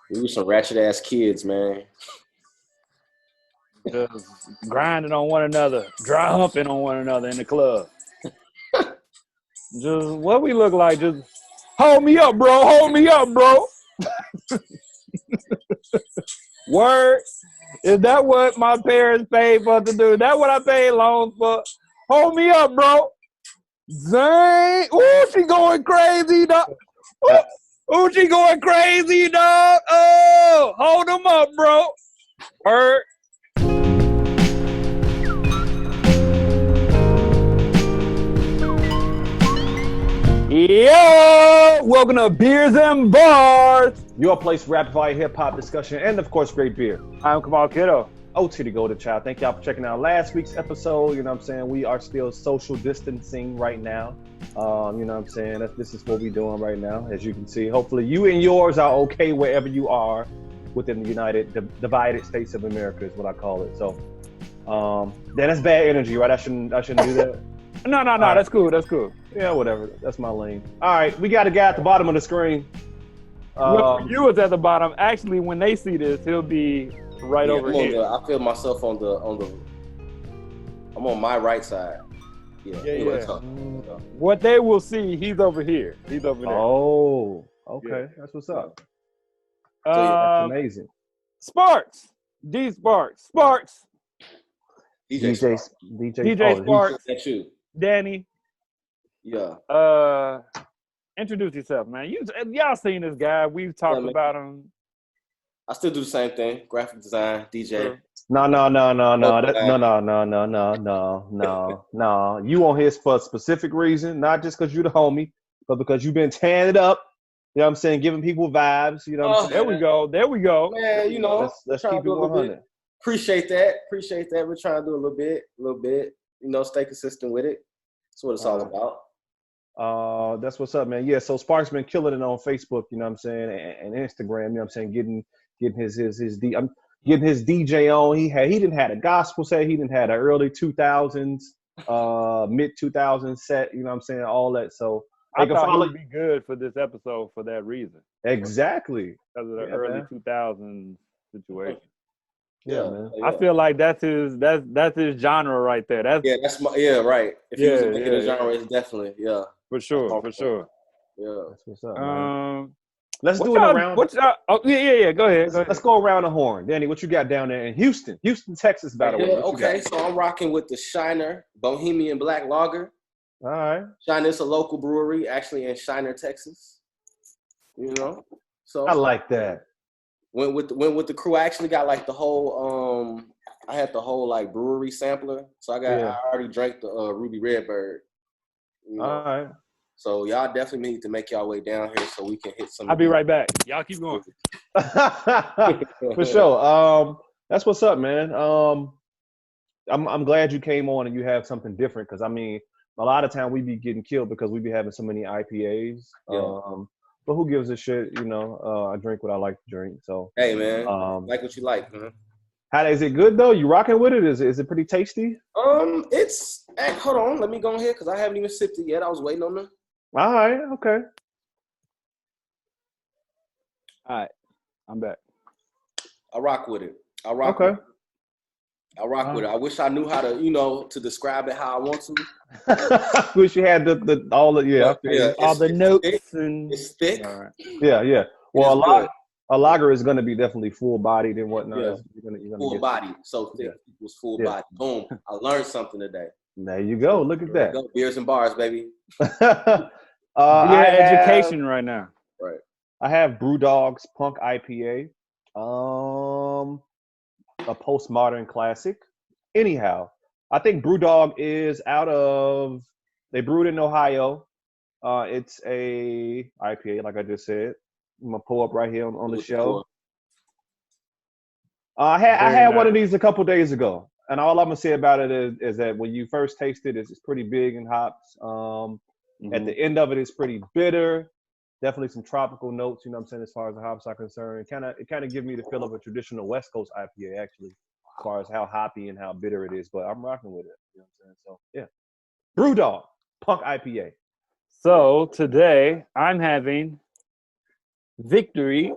We were some ratchet ass kids, man. Just grinding on one another, dry humping on one another in the club. Just what we look like, just hold me up, bro. Hold me up, bro. Word. Is that what my parents paid for to do? Is that what I paid loans for? Hold me up, bro. Zang. Ooh, she going crazy, dog. Ooh, she going crazy, dog. Oh, hold them up, bro. Word. Yo, welcome to Beers and Bars, your place for rapid fire hip hop discussion and of course great beer. I'm Kamal Kiddo. Untitled Chapter. Thank y'all for checking out last week's episode. You know what I'm saying? We are still social distancing right now. You know what I'm saying? This is what we're doing right now, as you can see. Hopefully you and yours are okay wherever you are within the divided states of America is what I call it. So that's bad energy, right? I shouldn't do that. No, that's cool. That's cool. Yeah, whatever. That's my lane. All right, we got a guy at the bottom of the screen. You was at the bottom. Actually, when they see this, he'll be right over here. I feel myself on the. I'm on my right side. Yeah. What they will see, he's over here. He's over there. Oh, okay. Yeah. That's what's up. That's amazing. Sparks. D Sparks. Sparks. DJ Sparks. That's you. Dannie. Yeah. Introduce yourself, man. Y'all seen this guy. We've talked about him. I still do the same thing. Graphic design, DJ. No. You on here for a specific reason, not just because you're the homie, but because you've been tearing it up. You know what I'm saying? Giving people vibes. You know what I'm saying? There we go. Man, you know. Let's keep it 100. Appreciate that. We're trying to do a little bit. You know, stay consistent with it. That's what it's all about. That's what's up, man. Yeah, so Sparks been killing it on Facebook, you know what I'm saying, and Instagram, you know what I'm saying, getting his DJ on. He didn't had a gospel set, he didn't had an early 2000s, mid 2000s set, you know what I'm saying, all that. So I thought it would be good for this episode for that reason. Exactly. Because of the early 2000s situation. Yeah, man. I feel like that's his genre right there. Right. If he was a big genre, it's definitely for sure. Yeah, that's what's up. Man. Let's do it around. Go ahead. Let's go around the horn, Danny. What you got down there in Houston, Texas, by the way? Okay, so I'm rocking with the Shiner Bohemian Black Lager. All right. Shiner is a local brewery, actually in Shiner, Texas. You know, so I like that. Went with the crew. I actually got like the whole I had the whole like brewery sampler. So I already drank the Ruby Redbird. You know? All right. So y'all definitely need to make y'all way down here so we can hit some. I'll be right back. Y'all keep going. For sure. That's what's up, man. I'm glad you came on and you have something different, because I mean a lot of time we be getting killed because we be having so many IPAs. Yeah. But who gives a shit, you know? I drink what I like to drink. So hey, man, like what you like, man. How is it good though? You rocking with it? Is it pretty tasty? It's hold on, let me go ahead because I haven't even sipped it yet. I was waiting on the. All right, okay. All right, I'm back. I rock with it. I rock with it. I wish I knew how to, to describe it how I want to. Wish you had all the notes. It's thick. Right. Yeah. Well, a lager is going to be definitely full bodied and whatnot. Yeah. You're gonna full body, so thick. It was full body. Boom! I learned something today. There you go. Look at that. Beers and bars, baby. Education right now. Right. I have Brewdog's Punk IPA. A postmodern classic. Anyhow, I think Brewdog is they brewed in Ohio. It's a IPA, like I just said. I'm gonna pull up right here on the show. I had one of these a couple days ago, and all I'm gonna say about it is that when you first taste it, it's pretty big in hops. At the end of it, it's pretty bitter. Definitely some tropical notes, you know what I'm saying, as far as the hops are concerned. It kind of gives me the feel of a traditional West Coast IPA, actually, as far as how hoppy and how bitter it is. But I'm rocking with it, you know what I'm saying? So, yeah. Brewdog, Punk IPA. So, today, I'm having Victory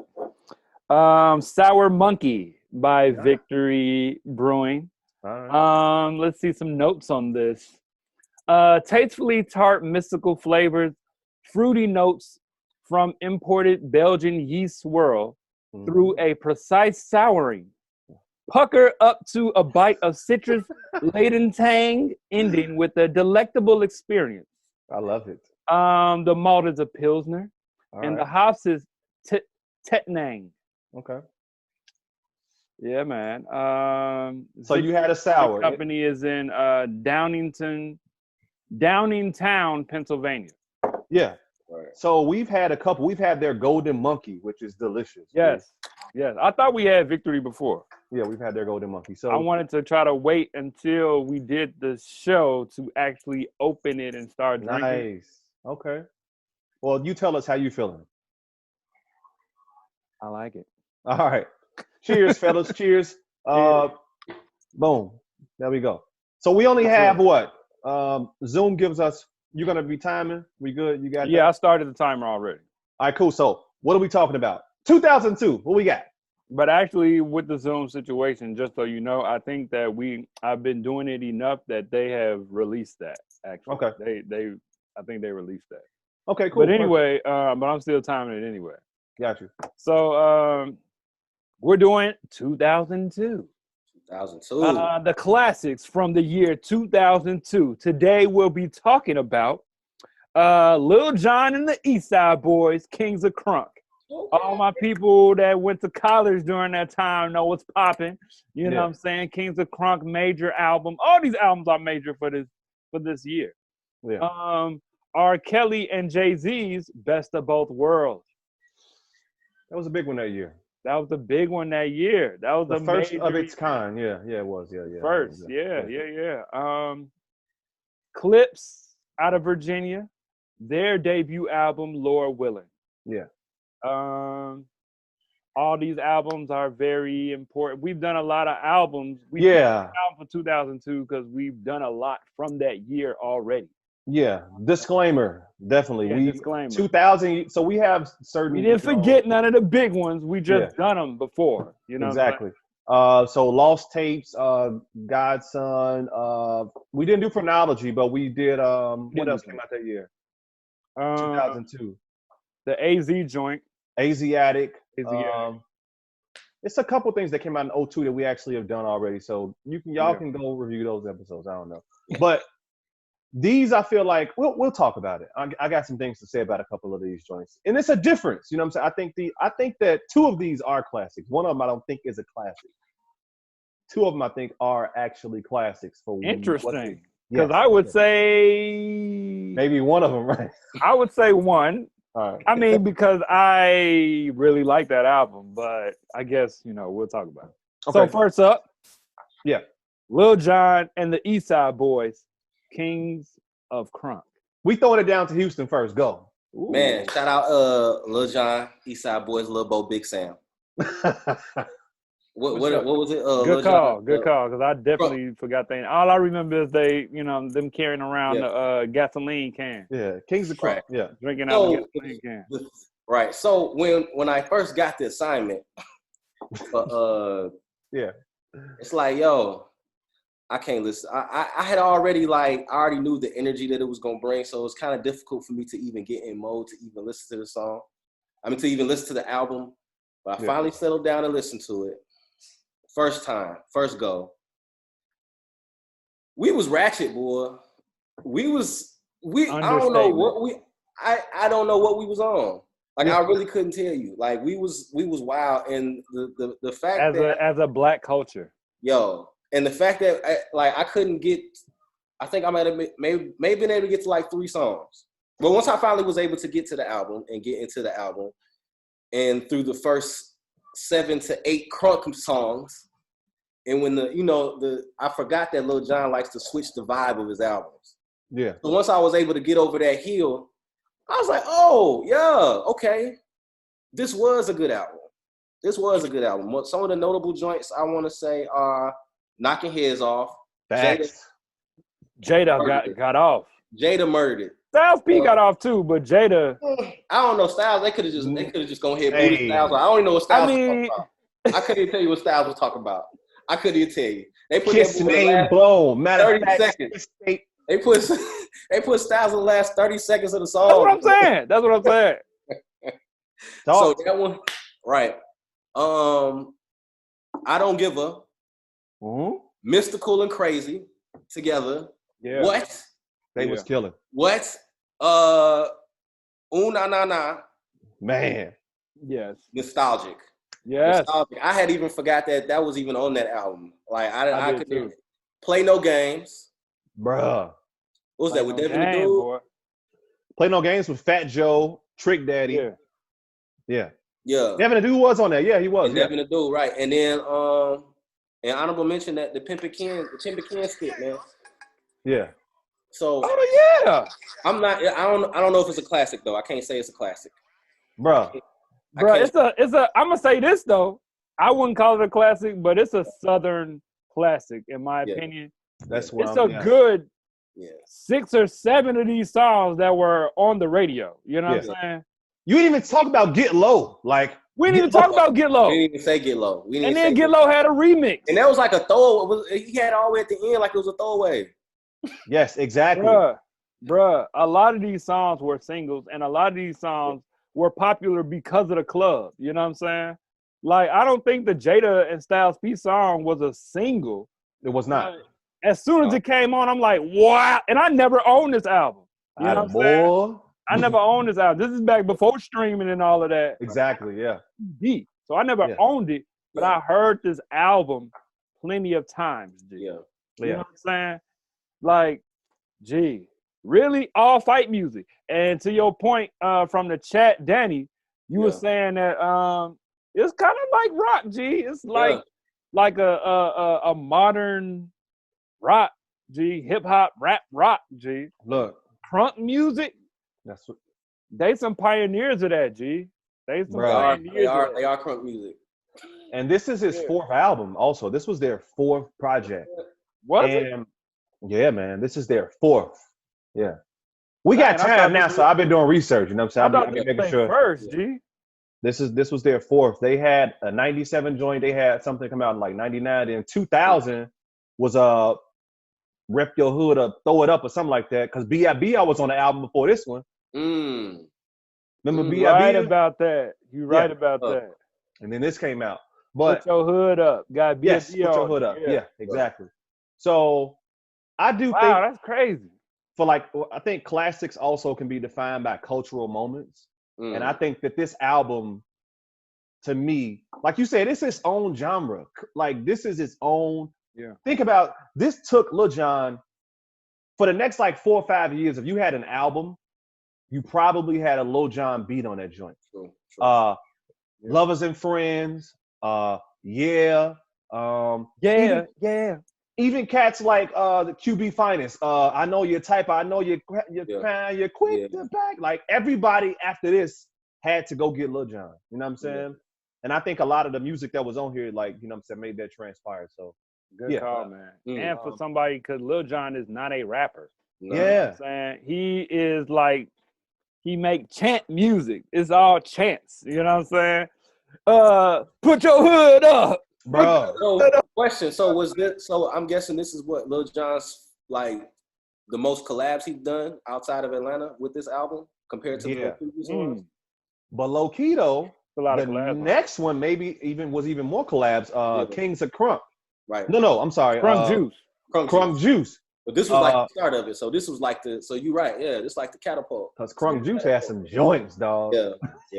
Sour Monkey by Victory Brewing. All right. Let's see some notes on this. Tastefully tart mystical flavors, fruity notes from imported Belgian yeast swirl through a precise souring. Pucker up to a bite of citrus-laden tang, ending with a delectable experience. I love it. The malt is a Pilsner, and the hops is Tetnang. Okay. Yeah, man. So you had a sour. The company is in Downingtown, Pennsylvania. Yeah. Right. So we've had a couple. We've had their Golden Monkey, which is delicious. Yes. Yes. I thought we had Victory before. Yeah, we've had their Golden Monkey. So I wanted to try to wait until we did the show to actually open it and start drinking. Nice. Okay. Well, you tell us how you feeling. I like it. All right. Cheers, fellas. Cheers. Boom. There we go. So we only have what? Zoom gives us. You're gonna be timing. We good? You got? Yeah, I started the timer already. All right, cool. So what are we talking about? 2002. What we got? But actually, with the Zoom situation, just so you know, I think that I've been doing it enough that they have released that. Actually, okay. I think they released that. Okay, cool. But anyway, but I'm still timing it anyway. Got you. So we're doing 2002. 2002. The classics from the year 2002. Today we'll be talking about Lil Jon and the East Side Boys, Kings of Crunk. Okay. All my people that went to college during that time know what's popping. You know what I'm saying? Kings of Crunk, major album. All these albums are major for this year. Yeah. R. Kelly and Jay-Z's Best of Both Worlds. That was a big one that year. That was the big one that year. That was the first of its kind. Yeah, it was. Yeah. First, yeah. Clipse out of Virginia, their debut album, Lord Willin. Yeah. All these albums are very important. We've done a lot of albums. We album for 2002 because we've done a lot from that year already. Yeah. Disclaimer, definitely. Disclaimer. 2000. So we have certain. We didn't forget none of the big ones. We just done them before. You know exactly. So Lost Tapes, Godson. We didn't do Phrenology, but we did. What else came out that year? 2002. The AZ joint. Asiatic. It's a couple things that came out in 2002 that we actually have done already. So y'all can go review those episodes. I don't know, but these I feel like we'll talk about it. I got some things to say about a couple of these joints, and it's a difference. You know what I'm saying? I think that two of these are classics. One of them I don't think is a classic. Two of them I think are actually classics for interesting. Because I would say maybe one of them, right? I would say one. All right. I mean, because I really like that album, but I guess, we'll talk about it. Okay. So first up, Lil Jon and the East Side Boys, Kings of Crunk. We throwing it down to Houston first. Go. Ooh. Man, shout out Lil Jon, East Side Boys, Lil Bo, Big Sam. What was it? Good call, because I definitely forgot that. All I remember is them carrying around the gasoline can. Yeah, Kings of Crunk. Yeah, drinking out the gasoline can. Right. So when I first got the assignment, it's like, yo, I can't listen. I had already I already knew the energy that it was gonna bring, so it was kind of difficult for me to even get in mode to even listen to the song. I mean, to even listen to the album. But I finally settled down and listened to it. First time, first go. We was ratchet, boy. I don't know what I don't know what we was on. I really couldn't tell you. We was wild, and the fact as a black culture. Yo, and the fact that I couldn't get, I think I might have maybe been able to get to 3 songs. But once I finally was able to get to the album and get into the album, and through the first 7 to 8 Crunk songs, and when I forgot that Lil Jon likes to switch the vibe of his albums. Yeah. So once I was able to get over that hill, I was like, oh yeah, okay, this was a good album. Some of the notable joints I want to say are Knocking Heads Off. Jada got off. Jada murdered. Styles P got off too, but Jada. I don't know Styles. They could have just gone ahead and booted Styles. I don't even know what Styles was talking about. I couldn't even tell you what Styles was talking about. I couldn't even tell you. They put Kiss that name blown. Matter of fact, seconds. They put Styles in the last 30 seconds of the song. That's what I'm saying. So that one, right? I Don't Give a. Mystical and Crazy together. Yeah. What? They was killing. What? Na Na Na. Man. Yes. Nostalgic. Yes. Nostalgic. I had even forgot that was even on that album. Like I did couldn't too. Play No Games. Bruh. What was that with Devin the Dude? Boy. Play No Games with Fat Joe, Trick Daddy. Yeah. Devin the Dude was on there. Yeah, he was. And Devin the Dude, right. And then and honorable mention that the Pimpin' Ken skit, man. Yeah. So I don't know if it's a classic though. I can't say it's a classic. Bro, it's a I'm gonna say this though. I wouldn't call it a classic, but it's a Southern classic in my opinion. That's what it's good 6 or 7 of these songs that were on the radio. You know what I'm saying? You didn't even talk about Get Low. Like we didn't even talk about Get Low. We didn't even say Get Low. And then Get Low had a remix. And that was like a throwaway. He had it all the way at the end like it was a throwaway. Yes, exactly. Bruh, a lot of these songs were singles, and a lot of these songs were popular because of the club. You know what I'm saying? Like, I don't think the Jada and Styles P song was a single. It was not. As soon as it came on, I'm like, wow. And I never owned this album. You know what I'm saying? I never owned this album. This is back before streaming and all of that. Exactly, yeah. So I never owned it, but I heard this album plenty of times. You know what I'm saying? Like, gee, really all fight music. And to your point from the chat, Danny, you were saying that it's kind of like rock, G. It's like a modern rock, G, hip hop, rap, rock, G. Look, crunk music. That's what they some pioneers of that, G. They some pioneers. They are crunk music. And this is his 4th album. Also, this was their 4th project. Was it? Yeah, man, this is their 4th. Yeah, we got time now, so I've been doing research. You know what I'm saying? I've been making sure. First, G. This was their 4th. They had a 97 joint. They had something come out in like 99. And 2000 was Rep Your Hood Up, Throw It Up, or something like that. Because B.I.B.I. was on the album before this one. Remember B.I.B.? You right about that. You right about that. And then this came out. But Put Your Hood Up. Got B.I.B. Put Your Hood Up. Yeah, exactly. So I do think. Wow, that's crazy. I think classics also can be defined by cultural moments. And I think that this album, to me, like you said, it's its own genre. Like, this is its own. Yeah. Think about, this took Lil Jon, for the next like 4 or 5 years, if you had an album, you probably had a Lil Jon beat on that joint. True. Lovers and Friends, Even cats like the QB Finest, I Know Your Type, I Know You're crying, you're quick to back. Like, everybody after this had to go get Lil Jon. You know what I'm saying? And I think a lot of the music that was on here, like, you know what I'm saying, made that transpire. So good call, man. And for somebody, because Lil Jon is not a rapper. You know what I'm saying? He is like, he make chant music. It's all chants. You know what I'm saying? Put your hood up. Bro. Question. So I'm guessing this is what Lil Jon's like the most collabs he's done outside of Atlanta with this album compared to the previous ones. But low key though, the next one maybe was even more collabs. Kings of Crunk. Right. No, I'm sorry. Crunk Juice. But this was like the start of it. So this was like so you're right. Yeah, it's like the catapult. Because Crunk Juice had some joints, dog. Yeah.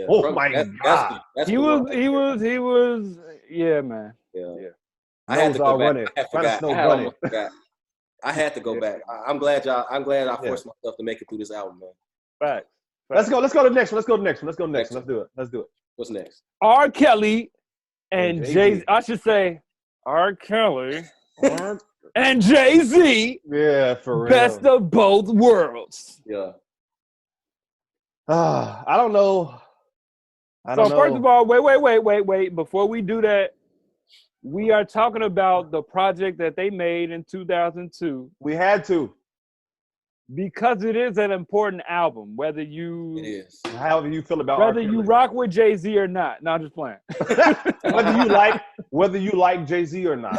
Oh Crunk, my God. He was, yeah, man. Yeah. I had to go back. I had to go back. I'm glad I forced myself to make it through this album, man. Facts. Let's go to the next one. Let's do it. What's next? R. Kelly and Jay-Z. I should say R. Kelly and Jay-Z. Yeah, for real. Best of both worlds. Yeah. I don't know. First of all, wait. Before we do that, we are talking about the project that they made in 2002. We had to. because it is an important album, whether It you is. However you feel about R. whether you Kelly. rock with Jay-Z or not. No, I'm just playing. whether you like Jay-Z or not,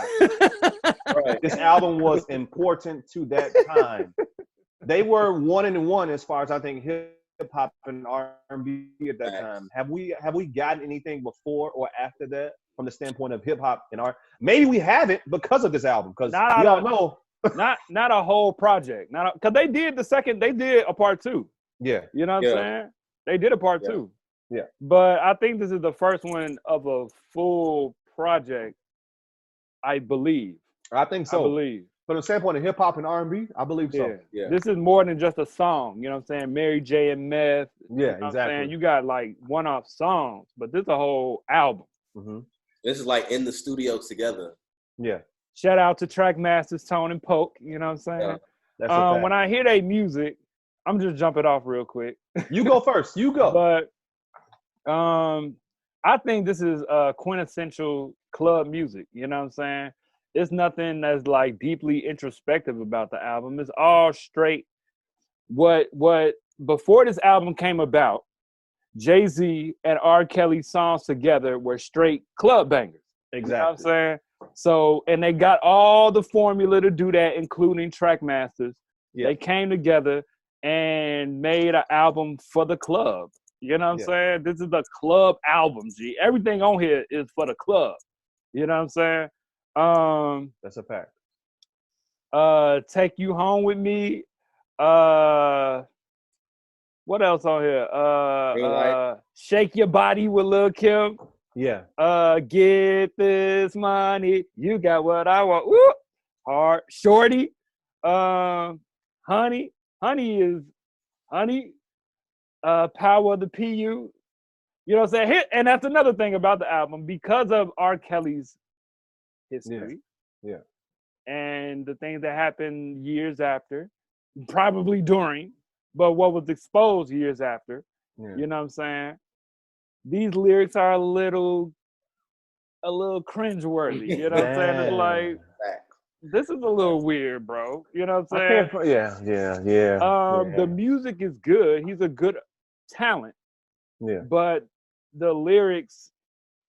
Right. this album was important to that time. They were 1-1 as far as I think hip hop and R&B at that time. Have we gotten anything before or after that from the standpoint of hip hop and R? Maybe we haven't because of this album. Because we all know, not a whole project. Because they did a part 2. yeah, You know what I'm saying? They did a part 2. Yeah. But I think this is the first one of a full project. I believe. I think so. I believe. From the standpoint of hip hop and R&B, I believe so. Yeah. This is more than just a song. You know what I'm saying? Mary J. and Meth. Yeah, You know what I'm exactly. saying? You got like one-off songs, but this is a whole album. Mm-hmm. This is like in the studio together. Yeah. Shout out to track masters Tone and Poke. You know what I'm saying? Yeah. That's a fact. When I hear their music, I'm just jumping off real quick. You go first. You go. But I think this is quintessential club music. You know what I'm saying? It's nothing that's like deeply introspective about the album. It's all straight. What before this album came about, Jay-Z and R. Kelly songs together were straight club bangers. Exactly. You know what I'm saying? So, and they got all the formula to do that, including track masters. Yeah. They came together and made an album for the club. You know what I'm saying? This is the club album, G. Everything on here is for the club. You know what I'm saying? That's a fact. Take You Home With Me. What else on here? Shake Your Body with Lil' Kim. Yeah. Get This Money. You Got What I Want. Woo! Hard. Shorty. Honey. Power of the PU. You know what I'm saying? And that's another thing about the album. Because of R. Kelly's history. Yeah. And the things that happened years after, probably during, but what was exposed years after. Yeah. You know what I'm saying? These lyrics are a little cringeworthy. You know what I'm saying? It's like, this is a little weird, bro. You know what I'm saying? Yeah. The music is good. He's a good talent. Yeah. But the lyrics,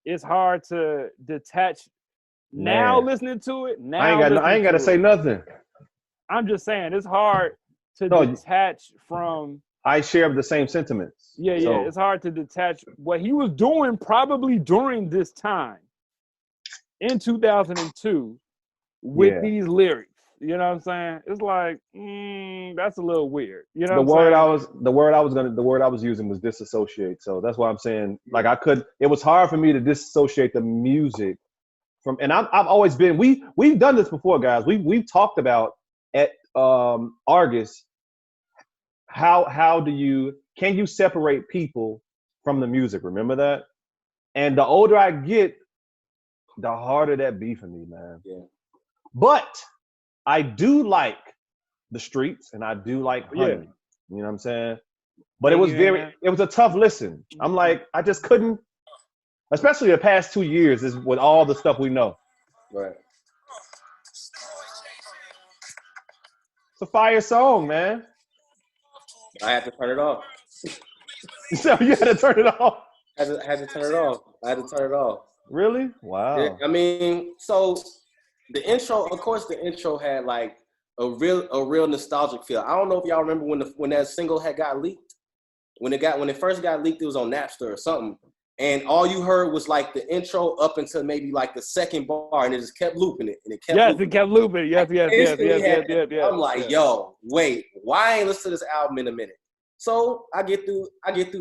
it's hard to detach. Now listening to it, I ain't got to say nothing. I'm just saying it's hard to detach from. I share the same sentiments. Yeah. It's hard to detach what he was doing probably during this time in 2002 with these lyrics. You know what I'm saying? It's like that's a little weird. You know, the word I was using was disassociate. So that's why I'm saying like it was hard for me to disassociate the music from. And I've always been. We've done this before, guys. We've talked about at Argus. Can you separate people from the music? Remember that? And the older I get, the harder that be for me, man. Yeah. But I do like the streets and I do like Honey. Yeah. You know what I'm saying? But it was a tough listen. I'm like, I just couldn't, especially the past 2 years is with all the stuff we know. Right. It's a fire song, man. I had to turn it off. So you had to turn it off? I had to turn it off. Really? Wow. Yeah, I mean, so the intro had like a real nostalgic feel. I don't know if y'all remember when that single got leaked. When it first got leaked, it was on Napster or something. And all you heard was like the intro up until maybe like the second bar, and it just kept looping it. And it kept looping. Yes. I'm like, yo, wait, why I ain't listen to this album in a minute? So I get through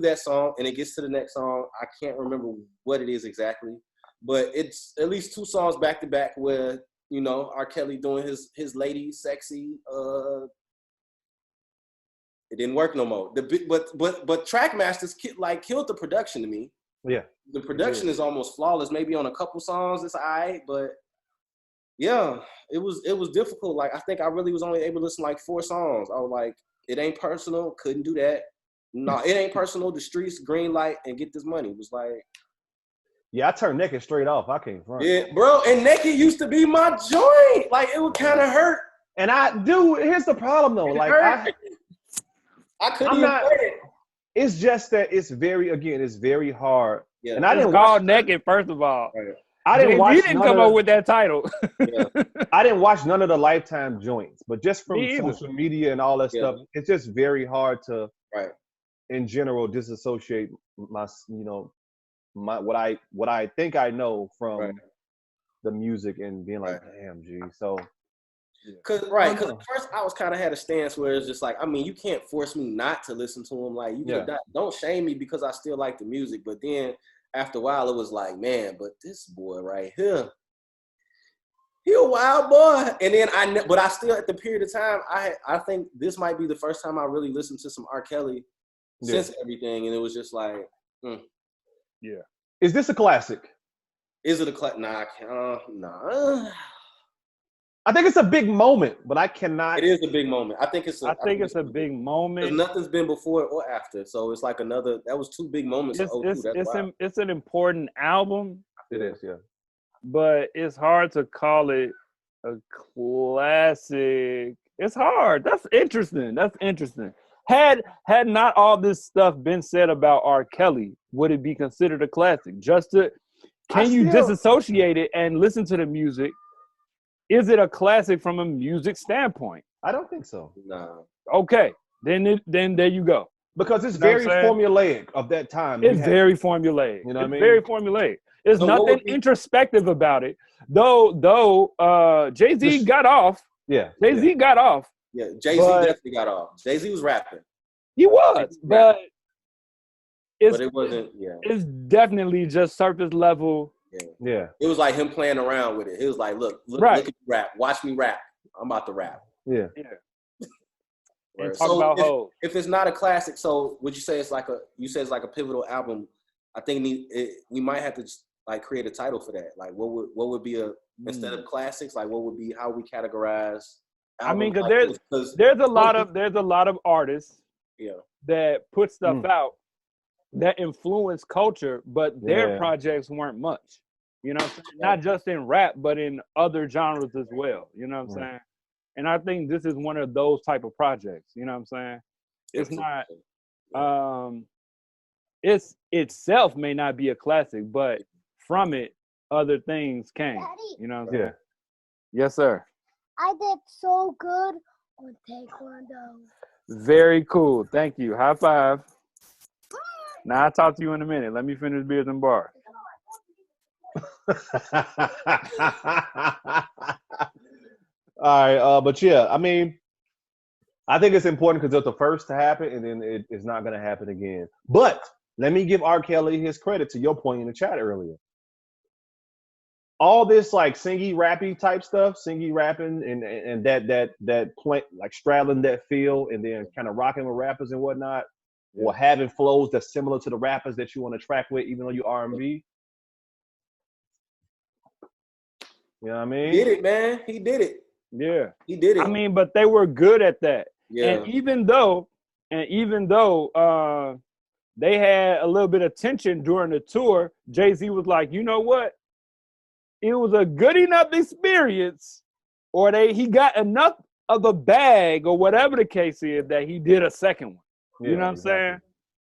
that song, and it gets to the next song. I can't remember what it is exactly, but it's at least 2 songs back to back where, you know, R. Kelly doing his lady sexy. It didn't work no more. But Trackmasters killed the production to me. Yeah. The production is almost flawless. Maybe on a couple songs it's all right, but yeah, it was difficult. Like I think I really was only able to listen to like 4 songs. I was like, it ain't personal, couldn't do that. No, it ain't personal. The streets, green light, and get this money. It was like, yeah, I turned Naked straight off. I can't front. yeah, bro. And Naked used to be my joint. Like it would kind of hurt. And here's the problem though. Like I couldn't I'm even not. play it. It's just that it's very hard. Yeah. And I It's didn't called watch. Naked, first of all. Right. I didn't watch. Jay-Z didn't come up with that title. Yeah. I didn't watch none of the Lifetime joints, but just from Me either. social media and all that Yeah. stuff, it's just very hard to, Right. in general, disassociate my, my what I think I know from Right. the music and being like, Right. damn, G. So, Cause at first I was kind of had a stance where it's just like, I mean, you can't force me not to listen to him. Like, you don't shame me because I still like the music. But then after a while, it was like, man, but this boy right here, he a wild boy. And then but I still, at the period of time, I think this might be the first time I really listened to some R. Kelly since everything, and it was just like, Yeah. Is this a classic? Is it a classic? Nah, nah. I think it's a big moment, but I cannot. It is a big moment. I think it's a big moment. Because nothing's been before or after, so it's like another. That was two big moments. It's an important album. It is, yeah. But it's hard to call it a classic. It's hard. That's interesting. Had not all this stuff been said about R. Kelly, would it be considered a classic? Can you disassociate it and listen to the music? Is it a classic from a music standpoint? I don't think so. No. Okay, then there you go. Because it's very formulaic of that time. It's very formulaic. You know what I mean? Very formulaic. There's nothing introspective about it. Though Jay-Z got off. Yeah. Jay-Z got off. Yeah, Jay-Z definitely got off. Jay-Z was rapping. He was, but it wasn't, It's definitely just surface level. Yeah. It was like him playing around with it. It was like, look at me rap. Watch me rap. I'm about to rap. Yeah. And talk about hoes. If it's not a classic, so would you say it's like a pivotal album? I think we might have to just like create a title for that. Like what would be instead of classics, like what would be how we categorize albums? I mean, because there's a lot of artists that put stuff out that influence culture, but their projects weren't much. You know what I'm saying? Not just in rap, but in other genres as well. You know what I'm saying? And I think this is one of those type of projects. You know what I'm saying? It's not it's itself may not be a classic, but from it other things came. Daddy, you know what I'm saying? Yes, sir. I did so good on Taekwondo. Very cool. Thank you. High five. Now I'll talk to you in a minute. Let me finish Beers and Bar. All right, but yeah, I mean, I think it's important because it's the first to happen, and then it's not going to happen again. But let me give R. Kelly his credit to your point in the chat earlier. All this like singy rappy type stuff, singy rapping, and that point like straddling that feel, and then kind of rocking with rappers and whatnot, or having flows that's similar to the rappers that you want to track with, even though you R&B. You know what I mean? He did it, man. He did it. Yeah. He did it. I mean, but they were good at that. Yeah. And even though they had a little bit of tension during the tour, Jay-Z was like, you know what? It was a good enough experience, or he got enough of a bag, or whatever the case is, that he did a second one. You know what I'm saying?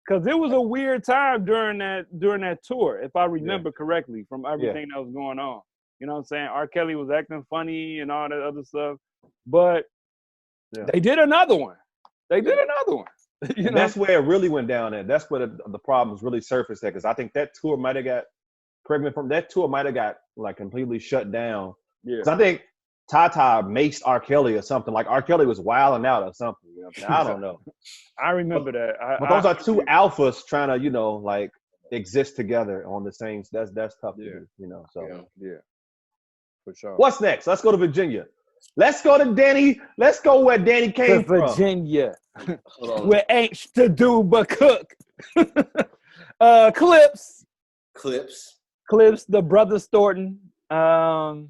Because it was a weird time during that tour, if I remember correctly, from everything that was going on. You know what I'm saying? R. Kelly was acting funny and all that other stuff. But they did another one. That's where it really went down at. That's where the problems really surfaced at. Because I think that tour might have got, like completely shut down. Yeah. Because I think Tata maced R. Kelly or something. Like R. Kelly was wilding out or something. You know what I'm saying? I don't know. I remember that. But those are two alphas trying to, like exist together on the same. That's tough to do, So for sure. What's next? Let's go to Virginia. Let's go to Dannie. Let's go where Dannie came from. Virginia, where ain't to do but cook. Clipse, the Brothers Thornton, Lord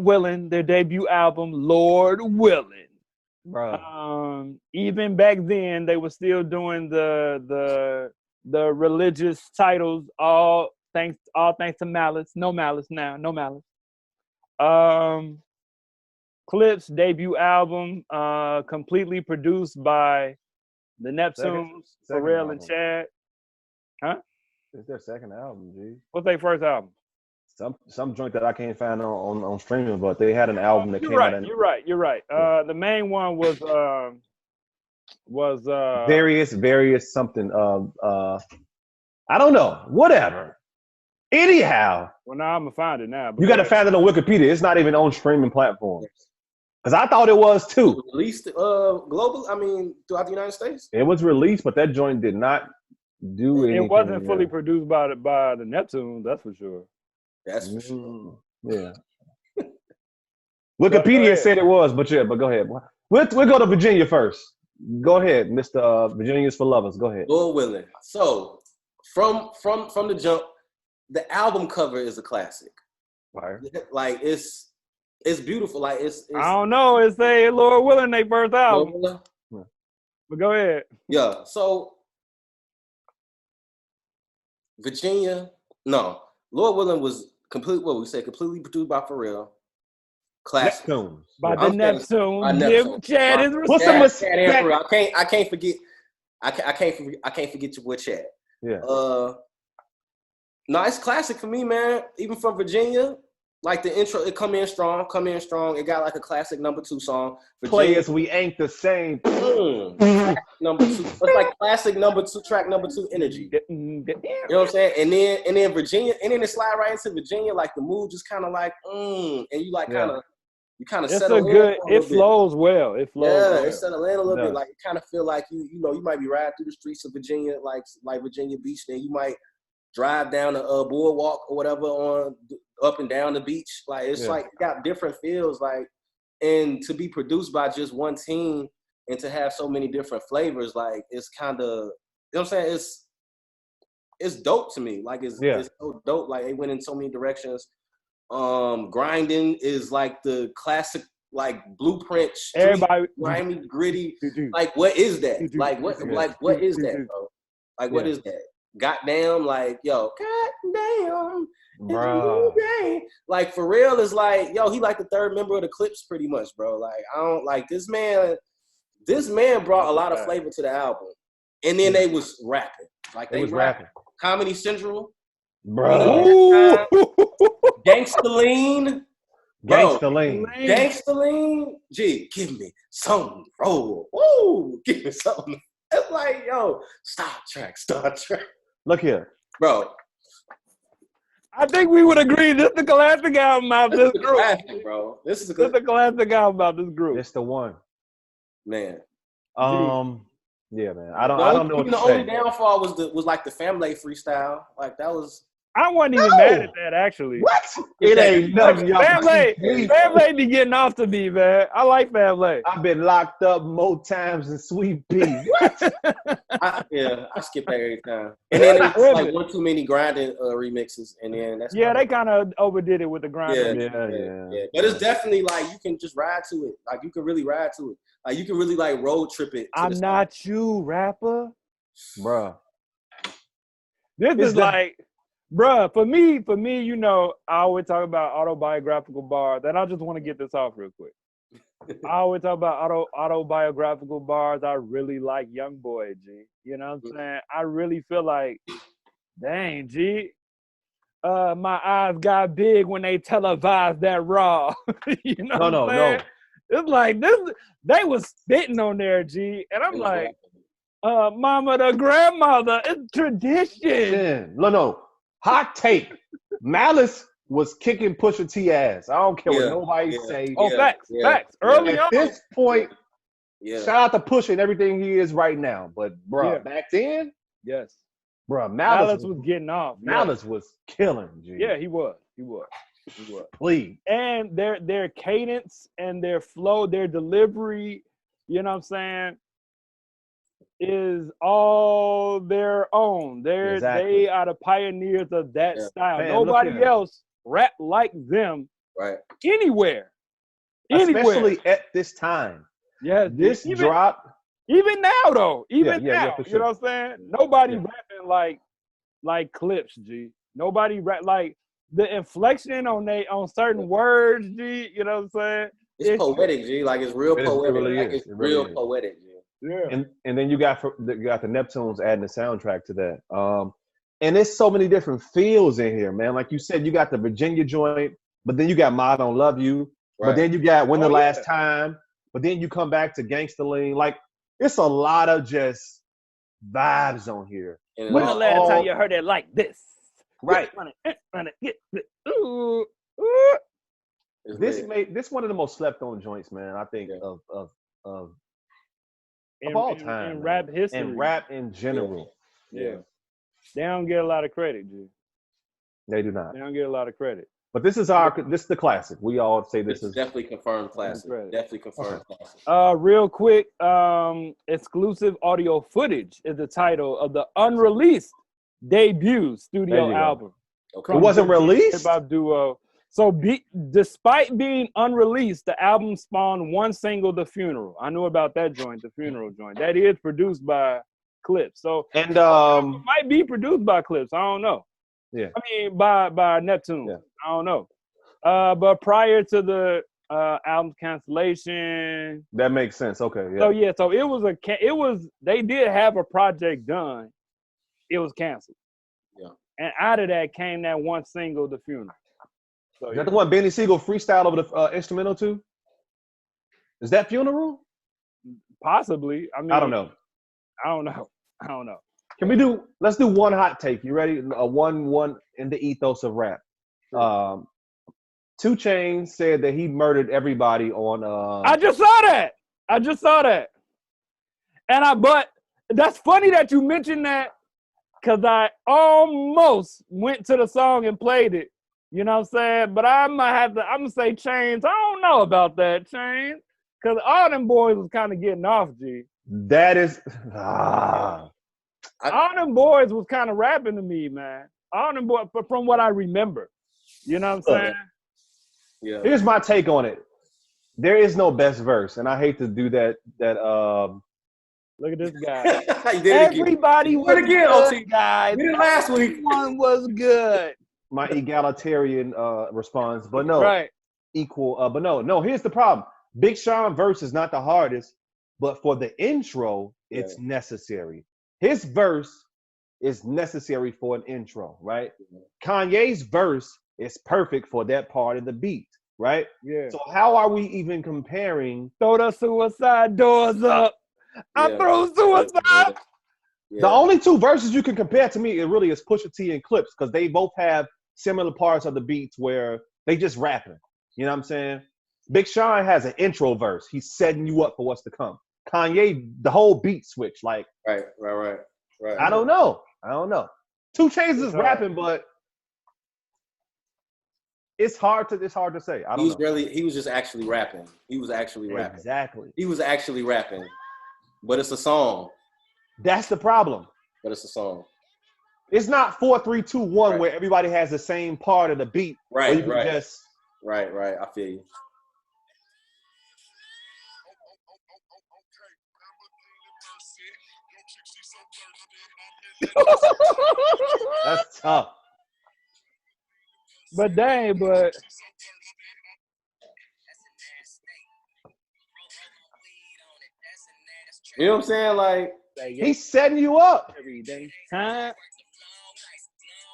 Willin, their debut album, Lord Willin. Bro. Even back then, they were still doing the religious titles. All thanks to Malice. No Malice now. No Malice. Clipse debut album, completely produced by the Neptunes, second Pharrell and album. Chad. Huh? It's their second album, G. What's their first album? Some joint that I can't find on streaming, but they had an album that came out. You're right. The main one was various something. I don't know. Whatever. Anyhow. Well, now I'm gonna find it now. You got to find it on Wikipedia. It's not even on streaming platforms. Because I thought it was too. Released global. I mean, throughout the United States. It was released, but that joint did not do anything. It wasn't fully produced by the Neptunes, that's for sure. That's for sure. Yeah. Wikipedia said it was, but go ahead. We'll go to Virginia first. Go ahead, Mr. Virginia's for Lovers. Go ahead. Lord willing. So from the jump, the album cover is a classic. Right. Like it's beautiful. Like it's I don't know. It's a Lord willing they birth album. But go ahead. Yeah. So Virginia, no. Lord willing was completely produced by Pharrell. Classic. Neptunes. By the Neptunes. Give Chad his What's the respect. I can't forget your boy Chad. Yeah. No, it's classic for me, man. Even from Virginia, like the intro, it come in strong. It got like a classic number 2 song. Virginia, Players, we ain't the same. Number 2. It's like classic track number 2 energy. You know what I'm saying? And then Virginia, and then it slide right into Virginia, like the mood just kind of like, and you like kind of settle in. It flows well. It flows well. It settle in a little bit. Like, you kind of feel like you might be riding through the streets of Virginia, like Virginia Beach. Then you might drive down the boardwalk or whatever on up and down the beach. Like, it's like it got different feels. Like, and to be produced by just one team and to have so many different flavors, like, it's kind of, you know what I'm saying? It's dope to me. Like, it's so dope. Like, they went in so many directions. Grinding is like the classic, like, blueprint, street, everybody grimy, gritty. Like, what is that? Like, what is that, bro? Like, what is that? Goddamn, like, yo, goddamn. Bro. Like, Pharrell is like, yo, he like the third member of the Clipse pretty much, bro. Like, I don't like this man brought a lot of flavor to the album. And then they was rapping. Like, they was rapping. Comedy Central. Bro. Gangsta Lean. Gangsta Lean. Gee, give me some roll. Woo, give me something. It's like, yo, Star Trek. Look here. Bro. I think we would agree this is the classic album out this group. Classic, bro. This is the classic album out this group. It's the one. Man. Yeah, man. I don't know what to say. The only downfall was like the family freestyle. Like, that was. I wasn't even mad at that, actually. What? It ain't nothing. Family be getting off to me, man. I like Family. I've been locked up more times than Sweet Pea. What? I skip that every time. And then it's like one too many grinding remixes, and then that's they kind of overdid it with the grinding. Yeah. But it's definitely like you can just ride to it. Like, you can really ride to it. Like, you can really like road trip it. I'm not you, rapper, bruh. This is like. Bruh, for me, you know, I always talk about autobiographical bars, and I just want to get this off real quick. I always talk about autobiographical bars. I really like Young Boy, G. You know what I'm saying? I really feel like, dang, G, my eyes got big when they televised that Raw. You know what I'm saying? No. It's like, they was spitting on there, G, and I'm like, mama the grandmother, it's tradition. No. Hot take. Malice was kicking Pusha T ass. I don't care what nobody say. Facts. Early on. At this point, shout out to Pusha and everything he is right now. But, bro, back then, bro, Malice was getting off. Malice was killing, G. Yeah, he was. Please. And their cadence and their flow, their delivery, you know what I'm saying, is all their own. They are the pioneers of that style. Man, nobody else rap like them anywhere. Especially at this time. Yeah, this drop. Even now, though. Even now. Sure. You know what I'm saying? Nobody rapping like Clipse, G. Nobody rap like the inflection on certain words, G. You know what I'm saying? It's poetic, G. Like it's real poetic. It really like is. it's It really real is. poetic, G. Yeah. And then you got the Neptunes adding the soundtrack to that. And there's so many different feels in here, man. Like you said, you got the Virginia joint, but then you got Ma Don't Love You, but then you got When the Last Time, but then you come back to Gangsta Lean. Like it's a lot of just vibes on here. And When the last time you heard it like this? Right. Ooh. This one of the most slept on joints, man. I think of all time in rap history and rap in general. Yeah. They don't get a lot of credit, G. They do not. They don't get a lot of credit. But this is the classic. We all say this is definitely confirmed classic. Definitely confirmed classic. Real quick, exclusive audio footage is the title of the unreleased debut studio album. Okay. It wasn't released? Hip-hop duo. So despite being unreleased, the album spawned one single, The Funeral. I knew about that joint, The Funeral joint. That is produced by Clipse. So and it might be produced by Clipse. I don't know. Yeah. I mean by Neptune. Yeah. I don't know. But prior to the album cancellation. That makes sense. Okay. Yeah. So they did have a project done. It was canceled. Yeah. And out of that came that one single, The Funeral. So, is that the one Benny Siegel freestyle over the instrumental too? Is that Funeral? Possibly. I mean, I don't know. Let's do one hot take. You ready? One in the ethos of rap. 2 Chainz said that he murdered everybody on I just saw that. But that's funny that you mentioned that, because I almost went to the song and played it. You know what I'm saying? But I'm gonna say Chainz. I don't know about that, Chainz. Because all them boys was kind of getting off, G. That is all them boys was kind of rapping to me, man. All them boys, from what I remember. You know what I'm saying? Yeah. Here's my take on it. There is no best verse, and I hate to do that. Look at this guy. Everybody was good, guys. We did it last week. Everyone was good. My egalitarian response, but no, right. Equal. But no. Here's the problem. Big Sean verse is not the hardest, but for the intro, it's necessary. His verse is necessary for an intro, right? Kanye's verse is perfect for that part of the beat, right? Yeah. So how are we even comparing? Throw the suicide doors up. I throw suicide. Yeah. The only 2 verses you can compare to me, it really is Pusha T and Clipse, because they both have similar parts of the beats where they just rapping. You know what I'm saying? Big Sean has an intro verse. He's setting you up for what's to come. Kanye, the whole beat switch, like right. I don't know. 2 Chainz is rapping, but it's hard to say. He was just actually rapping. He was actually rapping. Exactly. He was actually rapping, but it's a song. That's the problem. But it's a song. It's not 4, 3, 2, 1 where everybody has the same part of the beat. Right. Right. I feel you. That's tough. But dang, but you know what I'm saying? Like he's setting you up. Every day. Huh?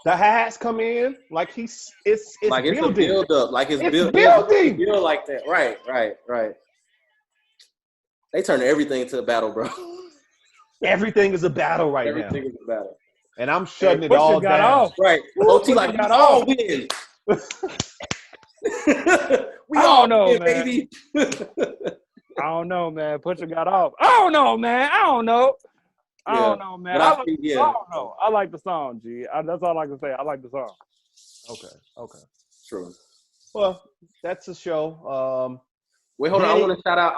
The hats come in like it's like it's building. a build up, like it's building build like that. Right. They turn everything into a battle, bro. Everything is a battle right now. Everything is a battle. And I'm shutting it all down. Off. Right. OT like got all win. We all know, win, baby. I don't know, man. Pusha got off. I don't know, man. I don't know, man. I don't know. I like the song, G. That's all I can say. I like the song. Okay. True. Well, that's a show. Wait, hold on. I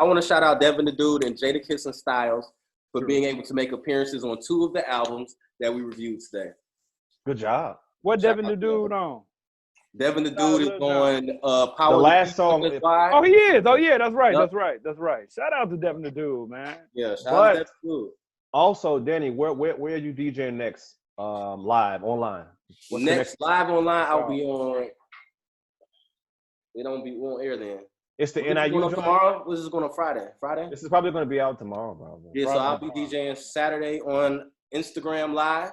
want to shout out Devin the Dude and Jadakiss and Styles for being able to make appearances on 2 of the albums that we reviewed today. Good job. What Devin the Dude on? Devin the Dude is on Power. The last song. Oh, he is. Oh, yeah. That's right. Yep. That's right. Shout out to Devin the Dude, man. Yeah. Shout out to Devin the Dude. Also, Danny, where are you DJing next? Live online. What's next live online? I'll be on. We won't air then. It's the What is NIU going on joint. tomorrow? What is this going on Friday? Friday? This is probably going to be out tomorrow, bro. Yeah, so I'll be DJing Saturday on Instagram Live.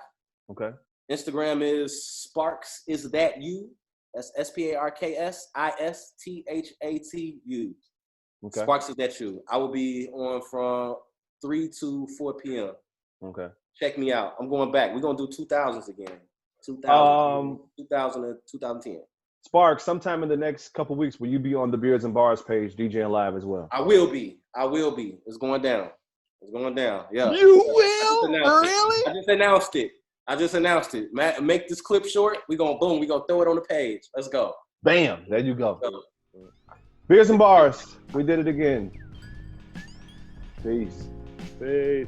Okay. Instagram is Sparks Is That You? That's SparksIsThatu. Okay. Sparks Is That You? I will be on from 3 to 4 p.m. Okay. Check me out. I'm going back. We're gonna do 2000s again. 2000 to 2010. Sparks, sometime in the next couple weeks, will you be on the BEERZ BARZ page DJing live as well? I will be. It's going down. Yeah. You will? Really? I just announced it. Make this clip short. We're gonna throw it on the page. Let's go. Bam. There you go. BEERZ BARZ. We did it again. Peace. Peace.